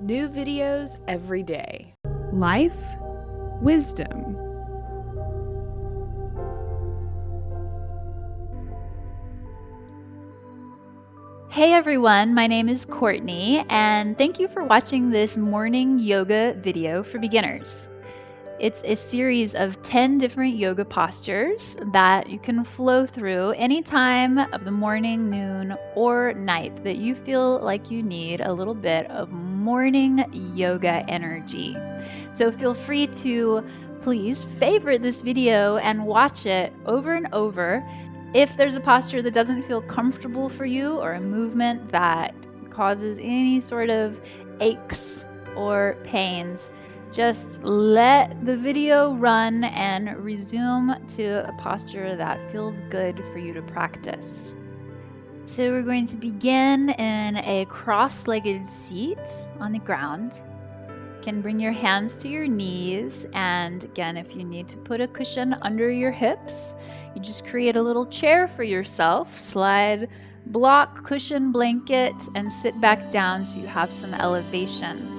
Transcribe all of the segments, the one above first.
New videos every day. Life, wisdom. Hey everyone, my name is Courtney, and thank you for watching this morning yoga video for beginners. It's a series of 10 different yoga postures that you can flow through any time of the morning, noon, or night that you feel like you need a little bit of morning yoga energy. So feel free to please favorite this video and watch it over and over. If there's a posture that doesn't feel comfortable for you or a movement that causes any sort of aches or pains, just let the video run and resume to a posture that feels good for you to practice. So we're going to begin in a cross-legged seat on the ground. You can bring your hands to your knees, and again, if you need to put a cushion under your hips, you just create a little chair for yourself, slide block, cushion, blanket, and sit back down so you have some elevation.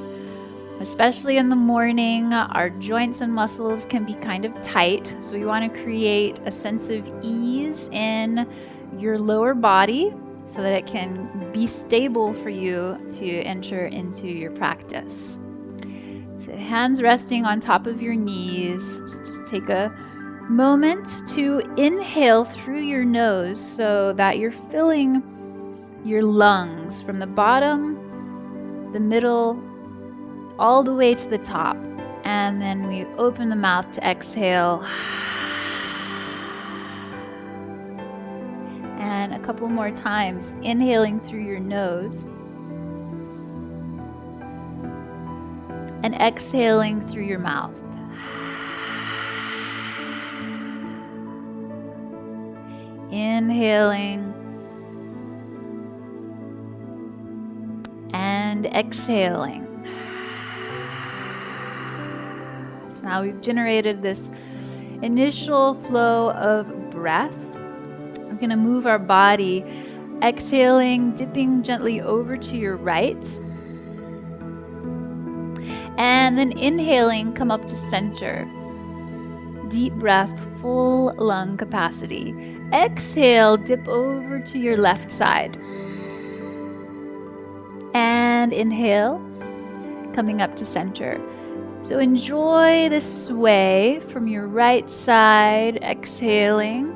Especially in the morning, our joints and muscles can be kind of tight, so we want to create a sense of ease in your lower body so that it can be stable for you to enter into your practice. So hands resting on top of your knees. Just take a moment to inhale through your nose so that you're filling your lungs from the bottom, the middle, all the way to the top. And then we open the mouth to exhale. And a couple more times, inhaling through your nose and exhaling through your mouth. Inhaling and exhaling. So now we've generated this initial flow of breath. We're going to move our body, exhaling, dipping gently over to your right. And then inhaling, come up to center. Deep breath, full lung capacity. Exhale, dip over to your left side. And inhale, coming up to center. So enjoy the sway from your right side, exhaling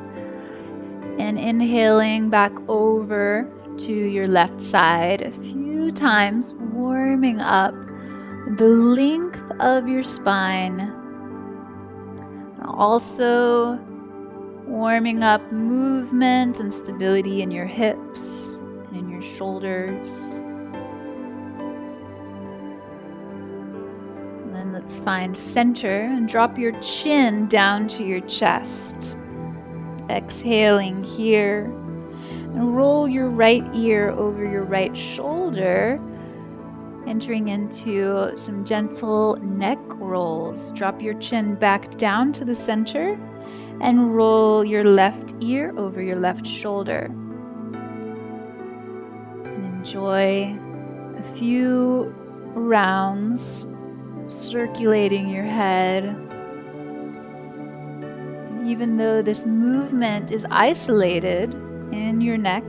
and inhaling back over to your left side a few times, warming up the length of your spine. Also warming up movement and stability in your hips and in your shoulders. And then let's find center and drop your chin down to your chest. Exhaling here. And roll your right ear over your right shoulder, entering into some gentle neck rolls. Drop your chin back down to the center and roll your left ear over your left shoulder. And enjoy a few rounds circulating your head. And even though this movement is isolated in your neck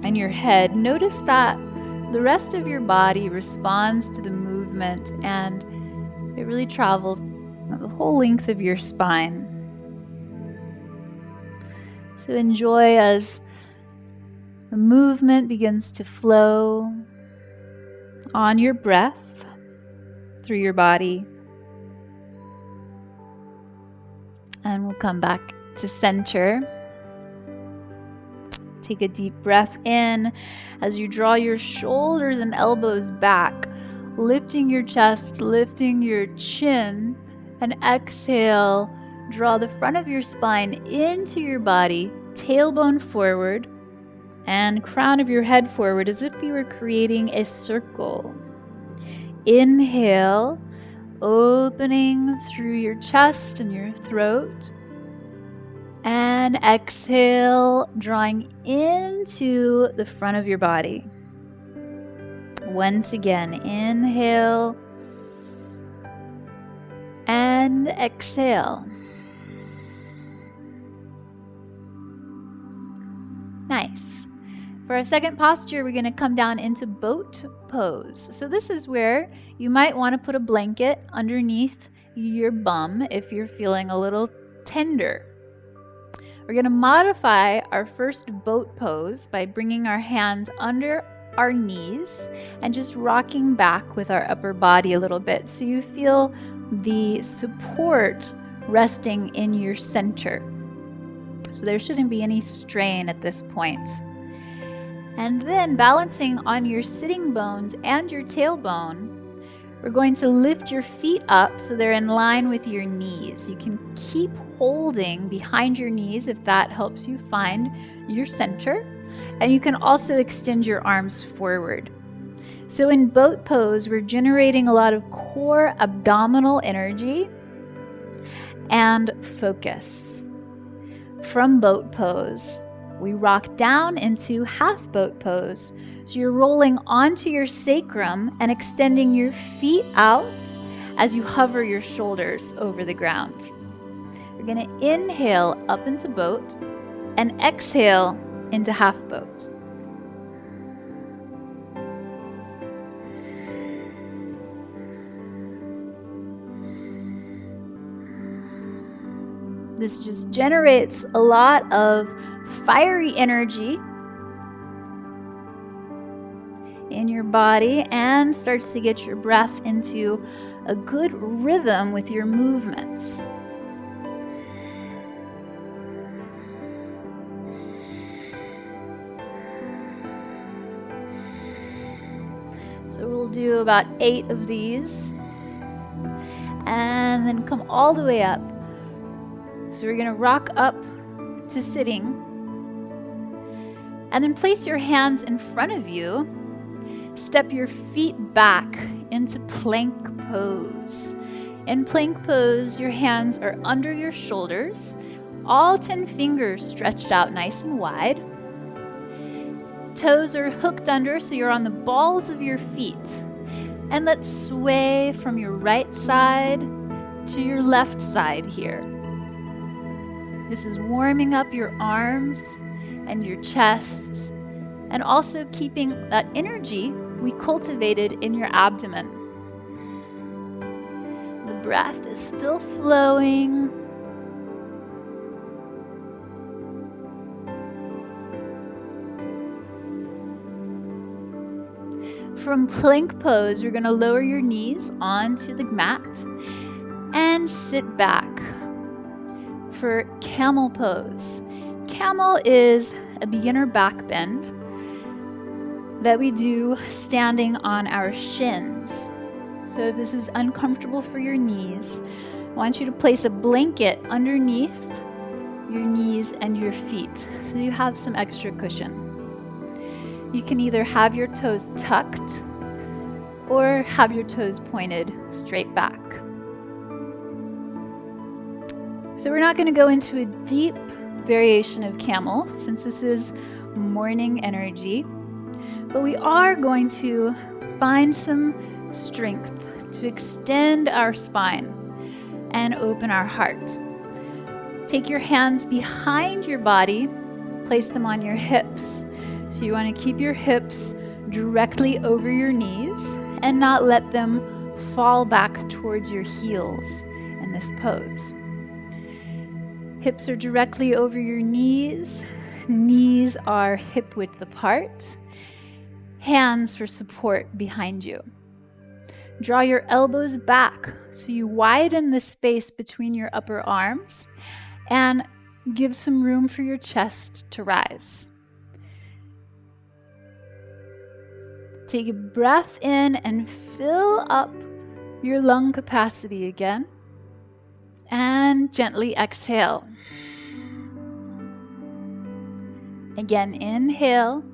and your head, notice that the rest of your body responds to the movement and it really travels the whole length of your spine. So enjoy as the movement begins to flow on your breath through your body. And we'll come back to center. Take a deep breath in as you draw your shoulders and elbows back, lifting your chest, lifting your chin, and exhale. Draw the front of your spine into your body, tailbone forward, and crown of your head forward as if you were creating a circle. Inhale, opening through your chest and your throat. And exhale, drawing into the front of your body. Once again, inhale and exhale. Nice. For our second posture, we're going to come down into boat pose. So this is where you might want to put a blanket underneath your bum if you're feeling a little tender. We're going to modify our first boat pose by bringing our hands under our knees and just rocking back with our upper body a little bit so you feel the support resting in your center. So there shouldn't be any strain at this point. And then balancing on your sitting bones and your tailbone, we're going to lift your feet up so they're in line with your knees. You can keep holding behind your knees if that helps you find your center. And you can also extend your arms forward. So in boat pose, we're generating a lot of core abdominal energy and focus. From boat pose, we rock down into half boat pose. So you're rolling onto your sacrum and extending your feet out as you hover your shoulders over the ground. We're going to inhale up into boat and exhale into half boat. This just generates a lot of fiery energy in your body and starts to get your breath into a good rhythm with your movements. So we'll do about 8 of these and then come all the way up. So we're going to rock up to sitting and then place your hands in front of you. Step your feet back into plank pose. In plank pose, your hands are under your shoulders, all 10 fingers stretched out nice and wide. Toes are hooked under, so you're on the balls of your feet. And let's sway from your right side to your left side here. This is warming up your arms and your chest, and also keeping that energy we cultivated in your abdomen. The breath is still flowing. From plank pose, we're going to lower your knees onto the mat and sit back. For camel pose. Camel is a beginner back bend that we do standing on our shins. So if this is uncomfortable for your knees, I want you to place a blanket underneath your knees and your feet so you have some extra cushion. You can either have your toes tucked or have your toes pointed straight back. So we're not going to go into a deep variation of camel since this is morning energy, but we are going to find some strength to extend our spine and open our heart. Take your hands behind your body, place them on your hips. So you want to keep your hips directly over your knees and not let them fall back towards your heels in this pose. Hips are directly over your knees. Knees are hip width apart. Hands for support behind you. Draw your elbows back so you widen the space between your upper arms and give some room for your chest to rise. Take a breath in and fill up your lung capacity again. And gently exhale. Again, inhale,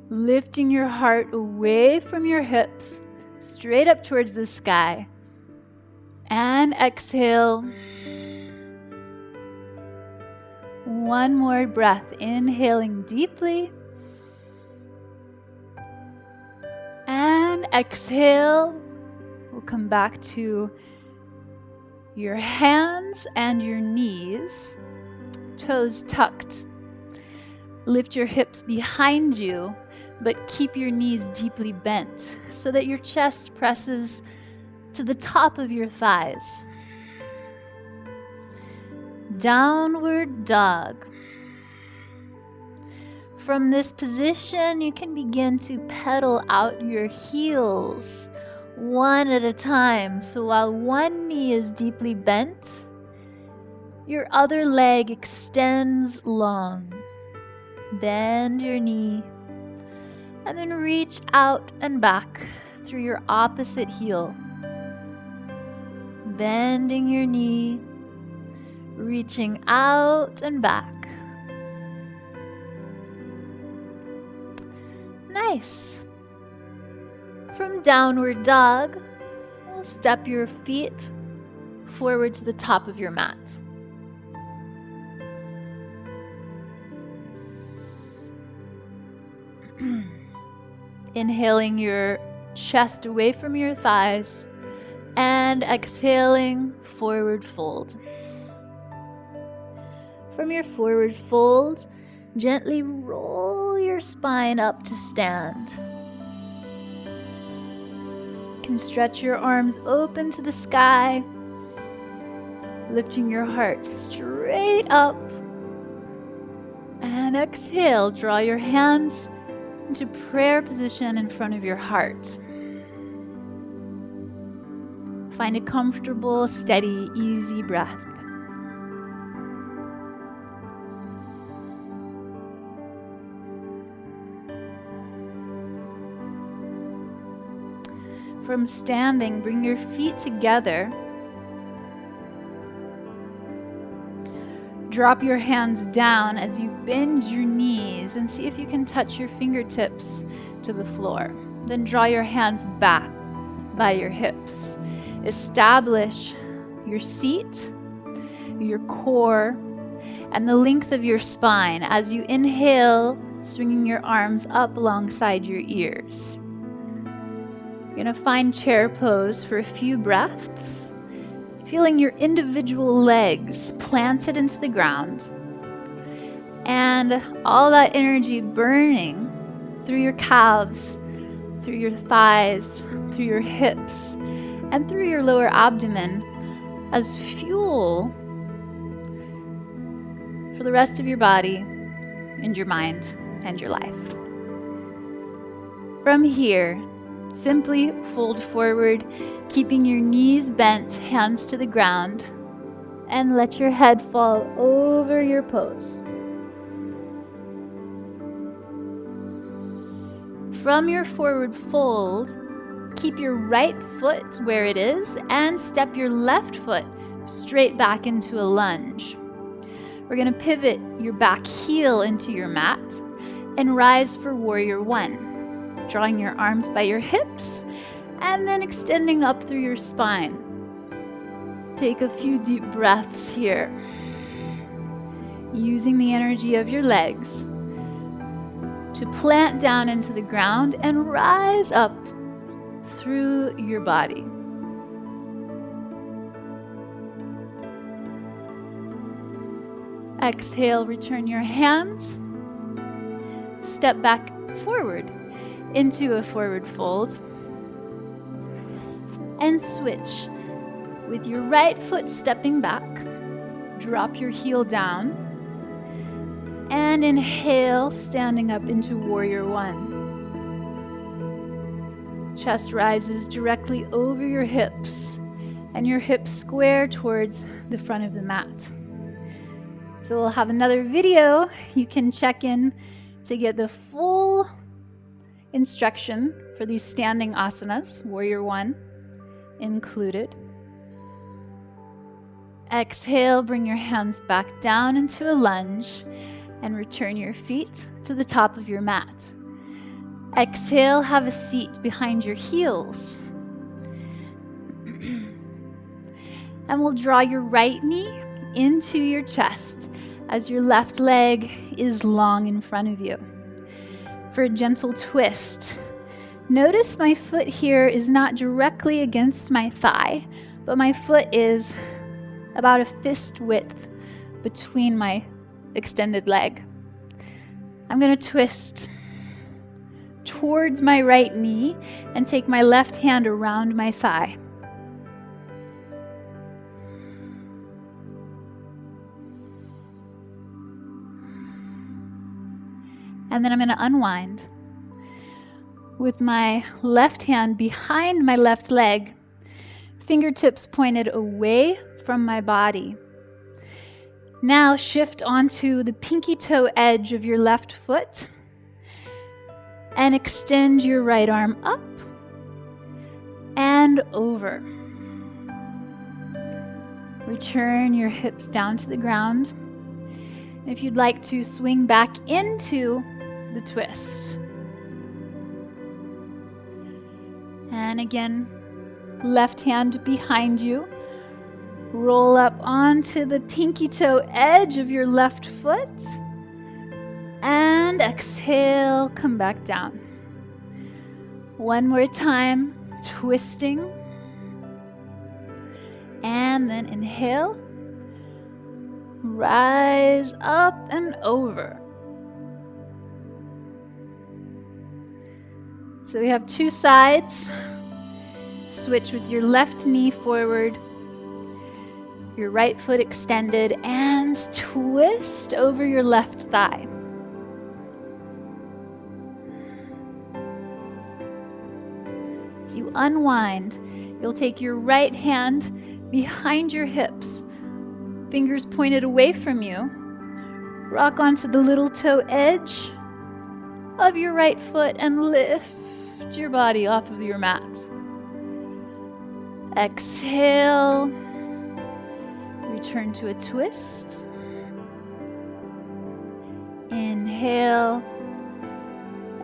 lifting your heart away from your hips, straight up towards the sky. And exhale. One more breath, inhaling deeply. exhale, we'll come back to your hands and your knees, toes tucked. Lift your hips behind you, but keep your knees deeply bent so that your chest presses to the top of your thighs. Downward dog. From this position, you can begin to pedal out your heels one at a time. So while one knee is deeply bent, your other leg extends long. Bend your knee and then reach out and back through your opposite heel. Bending your knee, reaching out and back. Nice. From downward dog, we'll step your feet forward to the top of your mat. Inhaling your chest away from your thighs and exhaling, forward fold. From your forward fold, gently roll your spine up to stand. You can stretch your arms open to the sky, lifting your heart straight up. And exhale, draw your hands into prayer position in front of your heart. Find a comfortable, steady, easy breath. From standing, bring your feet together. Drop your hands down as you bend your knees and see if you can touch your fingertips to the floor. Then draw your hands back by your hips. Establish your seat, your core, and the length of your spine as you inhale, swinging your arms up alongside your ears. You're going to find chair pose for a few breaths, feeling your individual legs planted into the ground and all that energy burning through your calves, through your thighs, through your hips, and through your lower abdomen as fuel for the rest of your body and your mind and your life. From here, simply fold forward, keeping your knees bent, hands to the ground, and let your head fall over your pose. From your forward fold, keep your right foot where it is and step your left foot straight back into a lunge. We're going to pivot your back heel into your mat and rise for warrior one, drawing your arms by your hips and then extending up through your spine. Take a few deep breaths here, using the energy of your legs to plant down into the ground and rise up through your body. Exhale, return your hands. Step back forward into a forward fold. And switch with your right foot stepping back. Drop your heel down. And inhale, standing up into warrior one. Chest rises directly over your hips, and your hips square towards the front of the mat. So we'll have another video. You can check in to get the full instruction for these standing asanas, warrior one included. Exhale, bring your hands back down into a lunge and return your feet to the top of your mat. Exhale, have a seat behind your heels. And we'll draw your right knee into your chest as your left leg is long in front of you. For a gentle twist, Notice my foot here is not directly against my thigh, but my foot is about a fist width between my extended leg. I'm going to twist towards my right knee and take my left hand around my thigh. And then I'm going to unwind with my left hand behind my left leg, fingertips pointed away from my body. Now shift onto the pinky toe edge of your left foot and extend your right arm up and over. Return your hips down to the ground. If you'd like to swing back into the twist. And again, left hand behind you. Roll up onto the pinky toe edge of your left foot. And exhale, come back down. One more time, twisting. And then inhale. Rise up and over. So we have two sides. Switch with your left knee forward, your right foot extended, and twist over your left thigh. As you unwind, you'll take your right hand behind your hips, fingers pointed away from you. Rock onto the little toe edge of your right foot and lift your body off of your mat. Exhale. Return to a twist. Inhale.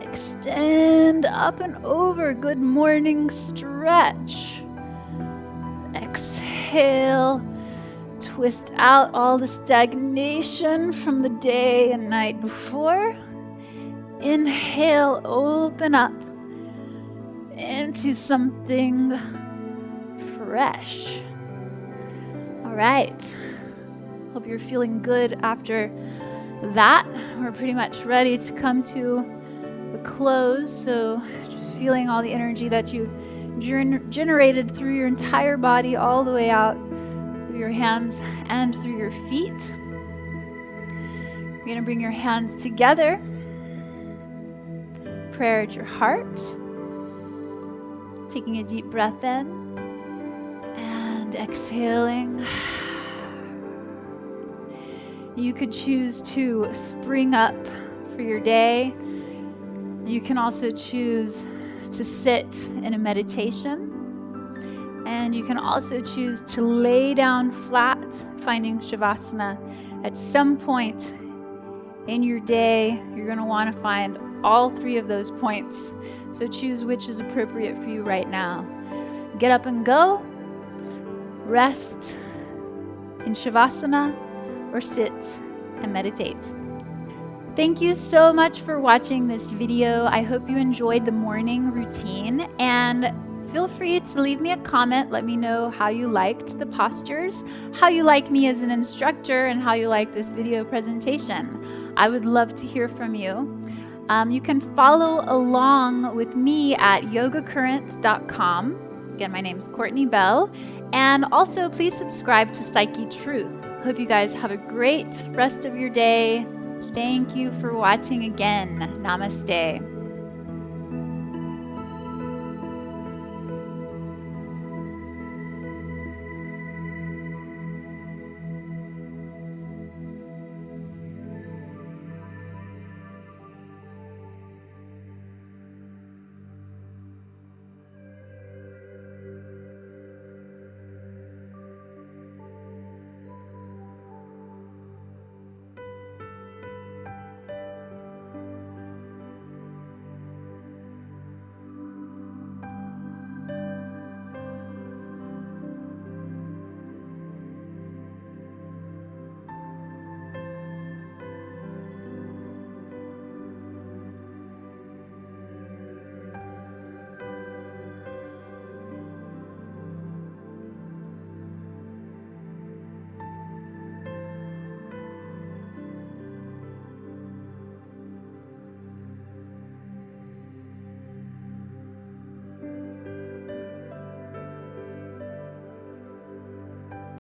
Extend up and over. Good morning stretch. Exhale. Twist out all the stagnation from the day and night before. Inhale, open up into something fresh. All right. Hope you're feeling good after that. We're pretty much ready to come to the close. So just feeling all the energy that you've generated through your entire body all the way out through your hands and through your feet. You're going to bring your hands together. Prayer at your heart. Taking a deep breath in and exhaling. You could choose to spring up for your day. You can also choose to sit in a meditation. And you can also choose to lay down flat, finding Shavasana. At some point in your day, you're going to want to find all three of those points. So choose which is appropriate for you right now. Get up and go. Rest in Shavasana or sit and meditate. Thank you so much for watching this video. I hope you enjoyed the morning routine, and feel free to leave me a comment. Let me know how you liked the postures, how you like me as an instructor, and how you like this video presentation. I would love to hear from you. You can follow along with me at yogacurrent.com. Again, my name is Courtney Bell. And also, please subscribe to Psychetruth. Hope you guys have a great rest of your day. Thank you for watching again. Namaste.